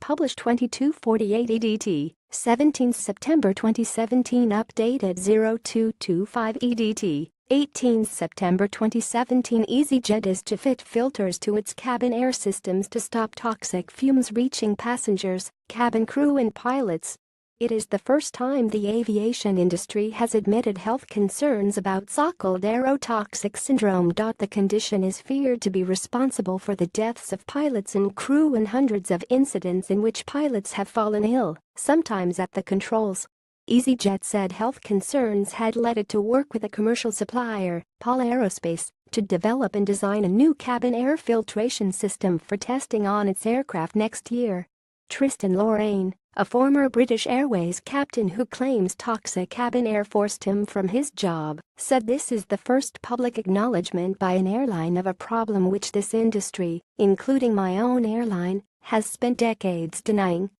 published 2248 EDT, 17 September 2017 updated 0225 EDT, 18 September 2017 EasyJet is to fit filters to its cabin air systems to stop toxic fumes reaching passengers, cabin crew and pilots. It is the first time the aviation industry has admitted health concerns about so-called aerotoxic syndrome. The condition is feared to be responsible for the deaths of pilots and crew and hundreds of incidents in which pilots have fallen ill, sometimes at the controls. EasyJet said health concerns had led it to work with a commercial supplier, PAL Aerospace, to develop and design a new cabin air filtration system for testing on its aircraft next year. Tristan Lorraine, a former British Airways captain who claims toxic cabin air forced him from his job, said this is the first public acknowledgement by an airline of a problem which this industry, including my own airline, has spent decades denying.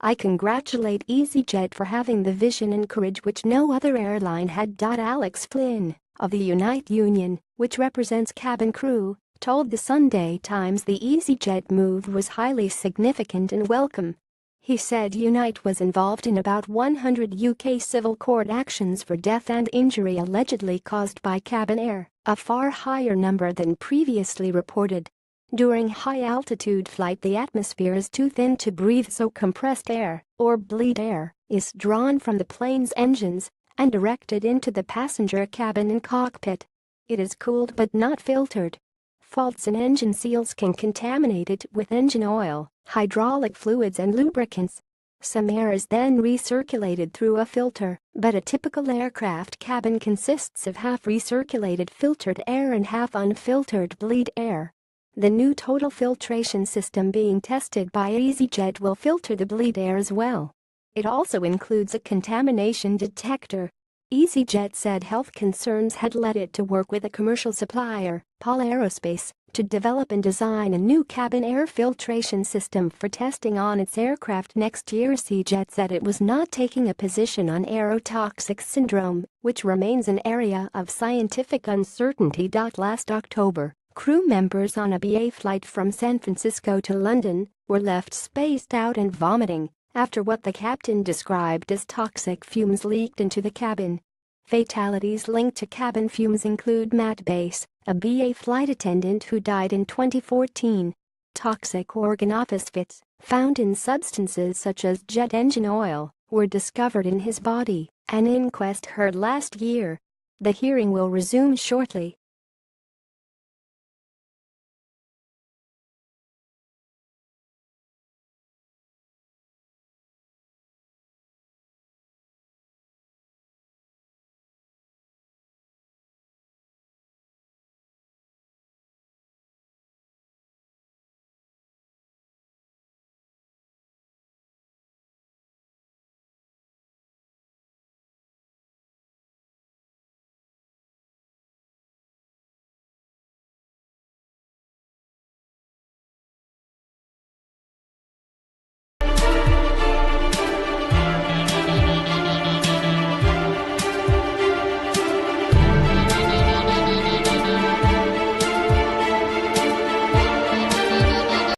I congratulate EasyJet for having the vision and courage which no other airline had. Alex Flynn, of the Unite Union, which represents cabin crew, told the Sunday Times the EasyJet move was highly significant and welcome. He said Unite was involved in about 100 UK civil court actions for death and injury allegedly caused by cabin air, a far higher number than previously reported. During high-altitude flight, the atmosphere is too thin to breathe, so compressed air, or bleed air, is drawn from the plane's engines and directed into the passenger cabin and cockpit. It is cooled but not filtered. Faults in engine seals can contaminate it with engine oil, hydraulic fluids and lubricants. Some air is then recirculated through a filter, but a typical aircraft cabin consists of half recirculated filtered air and half unfiltered bleed air. The new total filtration system being tested by EasyJet will filter the bleed air as well. It also includes a contamination detector. EasyJet said health concerns had led it to work with a commercial supplier, PAL Aerospace, to develop and design a new cabin air filtration system for testing on its aircraft next year. EasyJet said it was not taking a position on aerotoxic syndrome, which remains an area of scientific uncertainty. Last October, crew members on a BA flight from San Francisco to London were left spaced out and vomiting after what the captain described as toxic fumes leaked into the cabin. Fatalities linked to cabin fumes include Matt Bass, a BA flight attendant who died in 2014. Toxic organophosphate, found in substances such as jet engine oil, were discovered in his body, an inquest heard last year. The hearing will resume shortly.